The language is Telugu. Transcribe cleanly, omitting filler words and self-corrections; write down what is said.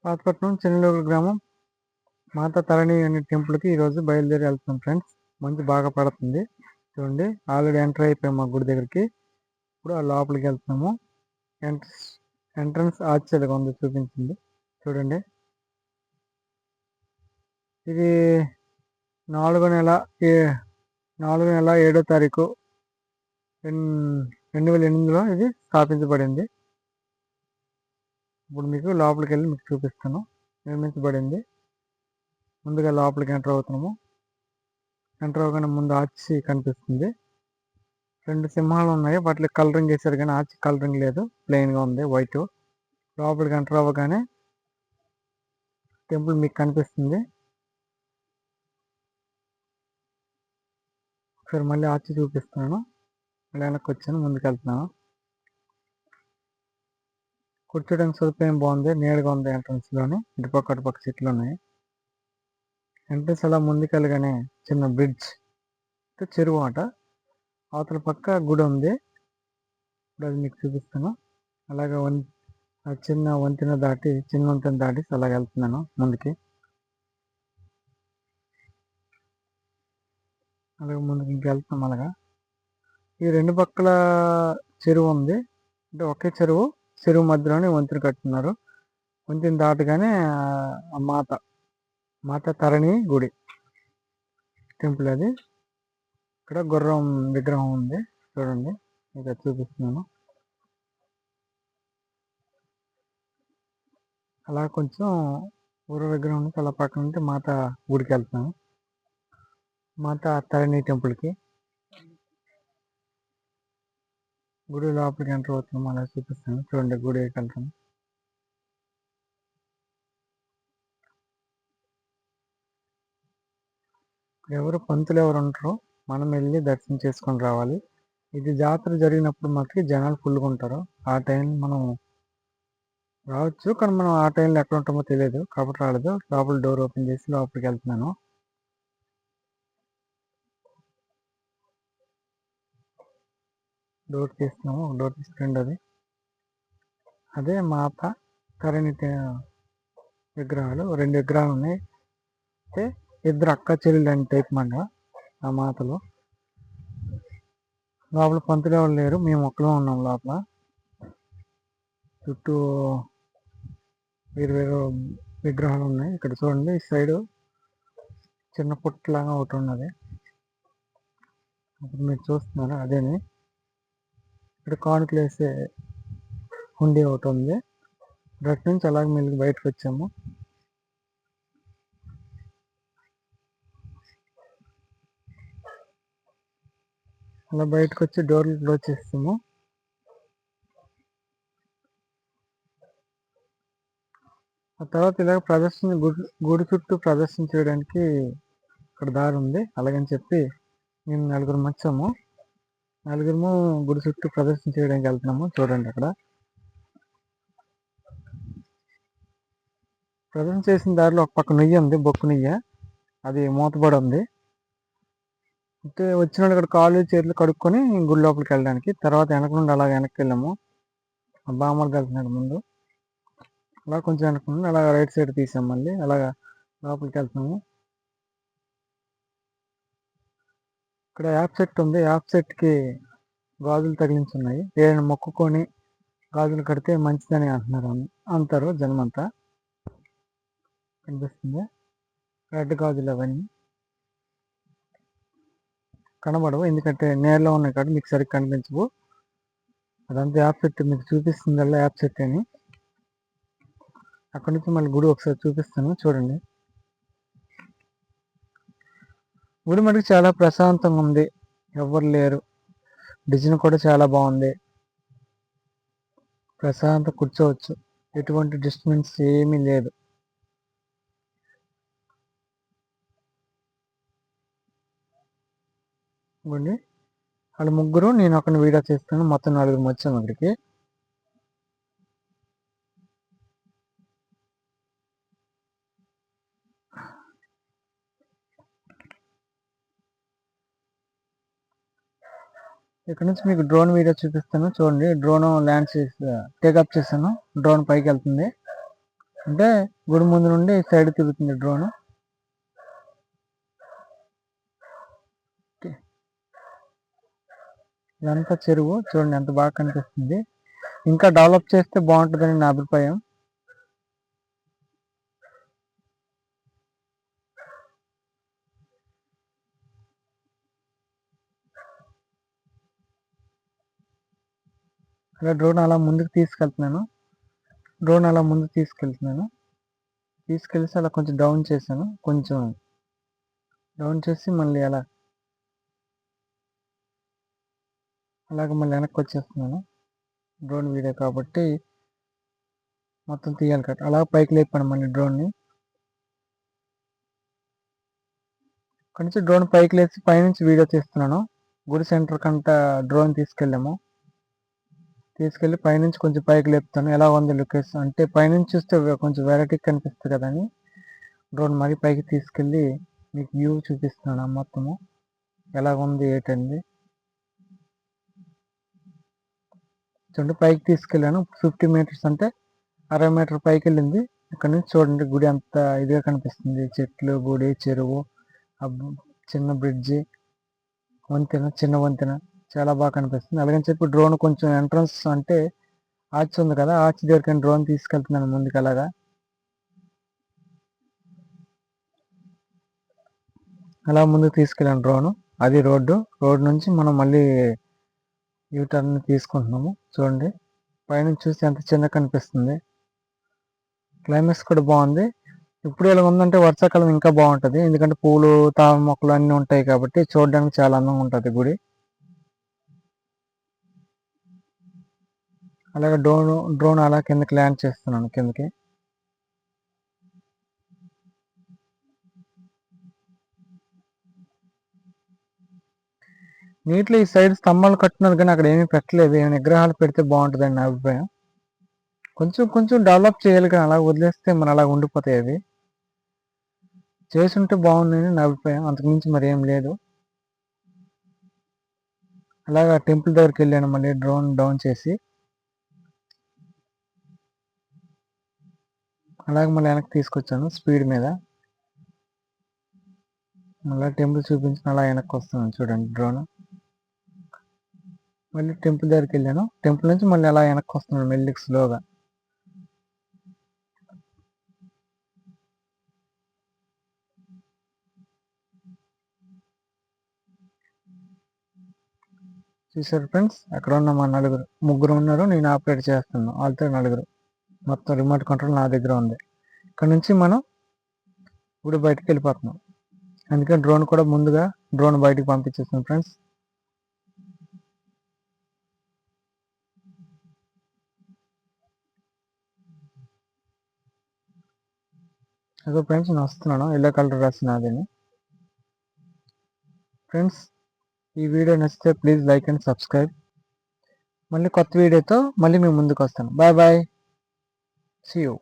పాతపట్నం చెన్నెలూరు గ్రామం మాతా తరణి అనే టెంపుల్కి ఈరోజు బయలుదేరి వెళ్తున్నాం ఫ్రెండ్స్. మంచు బాగా పడుతుంది చూడండి. ఆల్రెడీ ఎంటర్ అయిపోయాం మా గుడి దగ్గరికి. ఇప్పుడు ఆ లోపలికి వెళ్తున్నాము. ఎంట్రన్స్ ఆశ్చర్యంగా ఉంది, చూపించింది చూడండి. ఇది 4 నెల 7వ తారీఖు 2008లో ఇది స్థాపించబడింది. ఇప్పుడు మీకు లోపలికి వెళ్ళి మీకు చూపిస్తాను. నిర్మించబడింది. ముందుగా లోపలికి ఎంటర్ అవుతున్నాము. ఎంటర్ అవగానే ముందు ఆర్చి కనిపిస్తుంది. 2 సింహాలు ఉన్నాయి. వాటికి కలరింగ్ వేశారు కానీ ఆర్చి కలరింగ్ లేదు, ప్లెయిన్గా ఉంది, వైట్. లోపలికి ఎంటర్ అవ్వగానే టెంపుల్ మీకు కనిపిస్తుంది. ఒకసారి మళ్ళీ ఆర్చి చూపిస్తున్నాను. మళ్ళీ వెనక్కి వచ్చాను, ముందుకు వెళ్తున్నాను. కూర్చోడానికి సదుపాయం బాగుంది, నీడగా ఉంది. ఎంట్రన్స్లోని ఇటుపక్క అటుపక్క చెట్లు ఉన్నాయి. ఎంట్రన్స్ అలా ముందుకెళ్ళగానే చిన్న బ్రిడ్జ్, చెరువు అట. అవతల పక్క గుడి ఉంది, ఇప్పుడు అది మీకు చూపిస్తాను. అలాగే చిన్న వంతెన దాటి అలాగ వెళ్తున్నాను ముందుకి. అలాగే ముందుకు ఇంకెళ్తాం. అలాగా ఈ 2 పక్కల చెరువు ఉంది. అంటే ఒకే చెరువు మధ్యలోనే వంతెన కట్టున్నారు. వంతెన దాటగానే మాత తరణి గుడి టెంపుల్ అది. ఇక్కడ గుర్రం విగ్రహం ఉంది చూడండి, ఇక చూపిస్తున్నాను. అలా కొంచెం గుర్ర విగ్రహం నుంచి అలా పక్కన ఉంటే మాత గుడికి వెళ్తున్నాను. మాత తరణి టెంపుల్కి. గుడి లోపలికి ఎంటర్ అవుతున్నాము. అలా చూపిస్తాను చూడండి. గుడికి వెళ్తాను. పంతులు ఎవరు ఉంటారో మనం వెళ్ళి దర్శనం చేసుకొని రావాలి. ఇది జాతర జరిగినప్పుడు మాకు జనాలు ఫుల్గా ఉంటారు. ఆ టైం మనం రావచ్చు, కానీ మనం ఆ టైంలో ఎక్కడ ఉంటామో తెలియదు కాబట్టి రాలేదు. లోపల డోర్ ఓపెన్ చేసి లోపలికి వెళ్తున్నాను. డోర్ తీస్తున్నాము. డోర్ తీసుకురండి. అదే మాత తరణి విగ్రహాలు. 2 విగ్రహాలు ఉన్నాయి. అయితే 2 అక్క చెల్లెలు అని టైప్ మాట ఆ మాతలో. లోపల పంతులు ఎవరు లేరు, మేము ఒక్కలో ఉన్నాం లోపల. చుట్టూ వేరు విగ్రహాలు ఉన్నాయి. ఇక్కడ చూడండి, ఈ సైడు చిన్న పుట్టలాగా ఒకటి ఉన్నది. ఇప్పుడు మీరు చూస్తున్నారు అదేని. ఇక్కడ కానుకలు వేసే హుండీ ఒకటి ఉంది. అటు నుంచి అలాగే మెల్లిగి బయటకు వచ్చాము. అలా బయటకు వచ్చి డోర్లు క్లోజ్ చేస్తాము. ఆ తర్వాత ఇలాగ గుడి చుట్టూ ప్రదర్శన చేయడానికి ఇక్కడ దారి ఉంది. అలాగని చెప్పి మేము 4 వచ్చాము. 4 గుడి చుట్టూ ప్రదర్శన చేయడానికి వెళ్తున్నాము. చూడండి, అక్కడ ప్రదర్శన చేసిన దారిలో ఒక పక్క నెయ్యి ఉంది, బొక్కు నెయ్యి. అది మూతపడి ఉంది. అంటే వచ్చిన వాళ్ళు ఇక్కడ కాళ్ళు చేతులు కడుక్కొని గుడి లోపలికి వెళ్ళడానికి. తర్వాత వెనక నుండి అలాగ వెనక్కి వెళ్ళాము. బామ్మలు వెళ్తున్నాడు ముందు. అలా కొంచెం వెనక నుండి అలా రైట్ సైడ్ తీసాం. మళ్ళీ అలాగా లోపలికి వెళ్తున్నాము. ఇక్కడ యాప్ సెట్ ఉంది. యాప్ సెట్కి గాజులు తగిలించున్నాయి. ఏదైనా మొక్కుకొని గాజులు కడితే మంచిదని అంటారు జనమంతా. కనిపిస్తుంది రెడ్ గాజులు. అవన్నీ కనబడవు, ఎందుకంటే నేలలో ఉన్నాయి కాబట్టి మీకు సరిగ్గా కనిపించవు. అదంతా యాప్ సెట్, మీకు చూపిస్తుందల్లా యాప్ సెట్ అని. అక్కడి నుంచి మళ్ళీ గుడి ఒకసారి చూపిస్తాను చూడండి. గుడి మటుకు చాలా ప్రశాంతంగా ఉంది, ఎవరు లేరు. డిజైన్ కూడా చాలా బాగుంది. ప్రశాంతంగా కూర్చోవచ్చు, ఎటువంటి డిస్టర్బెన్స్ ఏమీ లేదు. వాళ్ళు ముగ్గురు, నేను ఒకరిని వీడియో చేస్తాను. మొత్తం 4 వచ్చాము అక్కడికి. ఇక్కడ నుంచి మీకు డ్రోన్ వీడియో చూపిస్తాను చూడండి. డ్రోన్ ల్యాండ్ టేకప్ చేశాను. డ్రోన్ పైకి వెళ్తుంది. అంటే గుడి ముందు నుండి సైడ్ తిరుగుతుంది డ్రోన్. ఇదంతా చెరువు చూడండి ఎంత బాగా కనిపిస్తుంది. ఇంకా డెవలప్ చేస్తే బాగుంటుందని నా అభిప్రాయం. అలా డ్రోన్ అలా ముందుకు తీసుకెళ్తున్నాను. తీసుకెళ్ళేసి అలా కొంచెం డౌన్ చేశాను. కొంచెం డౌన్ చేసి మళ్ళీ అలాగే మళ్ళీ వెనక్కి వచ్చేస్తున్నాను. డ్రోన్ వీడియో కాబట్టి మొత్తం తీయాలి కదా. అలా పైకి లేపాను మళ్ళీ డ్రోన్ని. అక్కడి నుంచి డ్రోన్ పైకి లేచి పైనుంచి వీడియో తీస్తున్నాను. గుడి సెంటర్ కంట డ్రోన్ తీసుకెళ్ళి పైనుంచి కొంచెం పైకి లేపుతాను. ఎలా ఉంది లొకేషన్ అంటే పైనుంచి చూస్తే కొంచెం వెరైటీ కనిపిస్తుంది కదా అని డ్రోన్ మరీ పైకి తీసుకెళ్ళి మీకు వ్యూ చూపిస్తున్నాను మొత్తము ఎలా ఉంది ఏంటండి. చూడండి పైకి తీసుకెళ్ళాను. 50 మీటర్స్ అంటే 60 మీటర్ పైకి వెళ్ళింది. ఇక్కడ నుంచి చూడండి గుడి అంత ఇదిగా కనిపిస్తుంది. చెట్లు, గుడి, చెరువు, చిన్న బ్రిడ్జి, చిన్న వంతెన చాలా బాగా కనిపిస్తుంది. అలాగని చెప్పి డ్రోన్ కొంచెం ఎంట్రన్స్ అంటే ఆర్చ్ ఉంది కదా, ఆర్చ్ దగ్గరికి డ్రోన్ తీసుకెళ్తున్నాను ముందుకు. అలాగా అలా ముందుకు తీసుకెళ్ళాను డ్రోన్. అది రోడ్డు నుంచి మనం మళ్ళీ యూటర్న్ తీసుకుంటున్నాము. చూడండి పైనుంచి చూస్తే ఎంత చిన్న కనిపిస్తుంది. క్లైమేట్స్ కూడా బాగుంది. ఇప్పుడు ఇలా ఉందంటే వర్షాకాలం ఇంకా బాగుంటుంది. ఎందుకంటే పూలు, తామర మొక్కలు అన్నీ ఉంటాయి కాబట్టి చూడడానికి చాలా అందంగా ఉంటుంది గుడి. అలాగే డ్రోన్ అలా కిందకి ల్యాండ్ చేస్తున్నాను. కిందకి నీటిలో ఈ సైడ్ స్తంభాలు కట్టున్నారు కానీ అక్కడ ఏమీ పెట్టలేదు. ఏమైనా విగ్రహాలు పెడితే బాగుంటుందని నా అభిప్రాయం. కొంచెం డెవలప్ చేయాలి కానీ అలా వదిలేస్తే మన అలా ఉండిపోతాయి. అవి చేసుంటే బాగుందని నా అభిప్రాయం. అంతకుమించి మరి ఏం లేదు. అలాగా టెంపుల్ దగ్గరికి వెళ్ళాను. మళ్ళీ డ్రోన్ డౌన్ చేసి అలాగే మళ్ళీ వెనక్కి తీసుకొచ్చాను స్పీడ్ మీద. మళ్ళీ టెంపుల్ చూపించిన అలా వెనక్కి వస్తున్నాను. చూడండి డ్రోన్. మళ్ళీ టెంపుల్ దగ్గరికి వెళ్ళాను. టెంపుల్ నుంచి మళ్ళీ అలా వెనక్కి వస్తున్నాను మెల్లికి స్లోగా. చూసారు ఫ్రెండ్స్, అక్కడ ఉన్న మా ముగ్గురు ఉన్నారు. నేను ఆపరేట్ చేస్తున్నాను. వాళ్ళతో నలుగురు. మొత్తం రిమోట్ కంట్రోల్ నా దగ్గర ఉంది. ఇక్కడ నుంచి మనం ఇప్పుడు బయటకు వెళ్ళిపోతున్నాం. అందుకే డ్రోన్ కూడా ముందుగా డ్రోన్ బయటకు పంపించేస్తాం ఫ్రెండ్స్. అదే ఫ్రెండ్స్ నేను వస్తున్నాను. ఎల్లో కలర్ డ్రెస్ నాదని. ఫ్రెండ్స్ ఈ వీడియో నచ్చితే ప్లీజ్ లైక్ అండ్ సబ్స్క్రైబ్. మళ్ళీ కొత్త వీడియోతో మళ్ళీ మేము ముందుకు వస్తాను. Bye bye, see you.